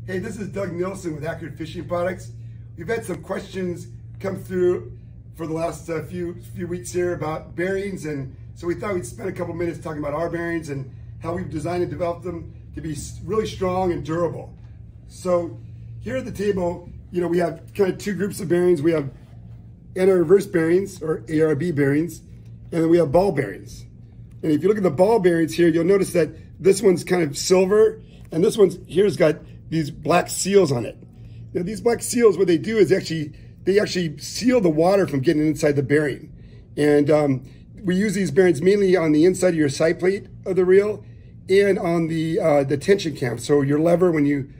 Hey, this is Doug Nielsen with Accurate Fishing Products. We've had some questions come through for the last few weeks here about bearings, and so we thought we'd spend a couple minutes talking about our bearings and how we've designed and developed them to be really strong and durable. So here at the table, we have kind of two groups of bearings. We have AntiReverse bearings, or ARB bearings, and then we have ball bearings. And if you look at the ball bearings here, you'll notice that this one's kind of silver, and this one's here's got these black seals on it. Now these black seals, what they do is they actually seal the water from getting inside the bearing. And we use these bearings mainly on the inside of your side plate of the reel and on the tension cam. So your lever, when you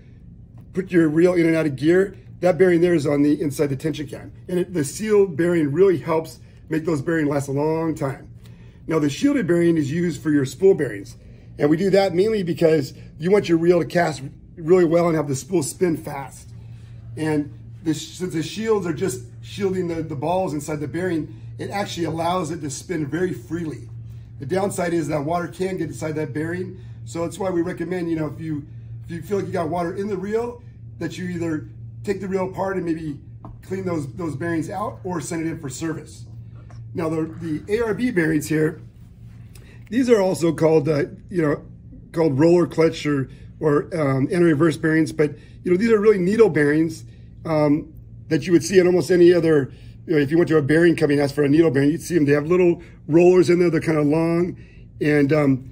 put your reel in and out of gear, that bearing there is on the inside the tension cam. And the sealed bearing really helps make those bearings last a long time. Now the shielded bearing is used for your spool bearings. And we do that mainly because you want your reel to cast really well and have the spool spin fast. And since the shields are just shielding the balls inside the bearing, it actually allows it to spin very freely. The downside is that water can get inside that bearing. So that's why we recommend, if you feel like you got water in the reel, that you either take the reel apart and maybe clean those bearings out or send it in for service. Now the ARB bearings here, these are also called, called roller clutch or anti-reverse bearings, but these are really needle bearings that you would see in almost any other. If you went to a bearing company and asked for a needle bearing, you'd see them. They have little rollers in there. They're kind of long, and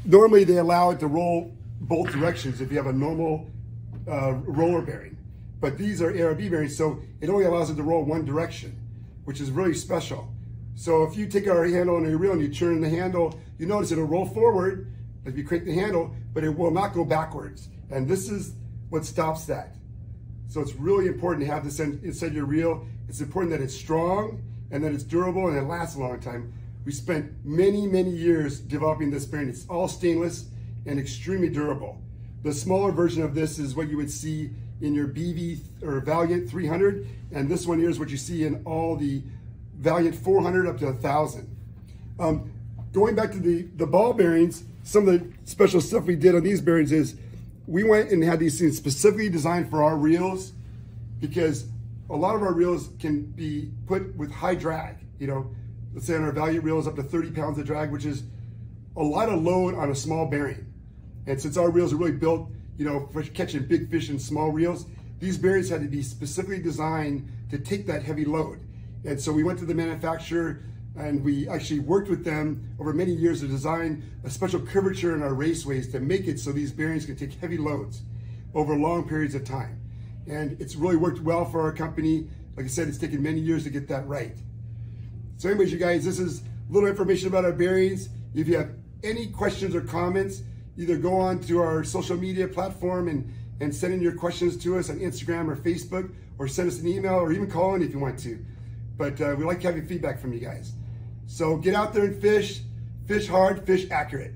normally they allow it to roll both directions if you have a normal roller bearing. But these are ARB bearings, so it only allows it to roll one direction, which is really special. So if you take our handle on your reel and you turn the handle, you notice it'll roll forward if you crank the handle, but it will not go backwards. And this is what stops that. So it's really important to have this inside your reel. It's important that it's strong and that it's durable and it lasts a long time. We spent many, many years developing this bearing. It's all stainless and extremely durable. The smaller version of this is what you would see in your BV or Valiant 300. And this one here is what you see in all the Valiant 400 up to 1,000. Going back to the ball bearings, some of the special stuff we did on these bearings is we went and had these things specifically designed for our reels, because a lot of our reels can be put with high drag. Let's say on our Valiant reels up to 30 pounds of drag, which is a lot of load on a small bearing. And since our reels are really built, for catching big fish in small reels, these bearings had to be specifically designed to take that heavy load. And so we went to the manufacturer and we actually worked with them over many years to design a special curvature in our raceways to make it so these bearings can take heavy loads over long periods of time. And it's really worked well for our company. Like I said, it's taken many years to get that right. So anyways, you guys, this is a little information about our bearings. If you have any questions or comments, either go on to our social media platform and send in your questions to us on Instagram or Facebook, or send us an email, or even call in if you want to. But we like having feedback from you guys. So get out there and fish hard, fish accurate.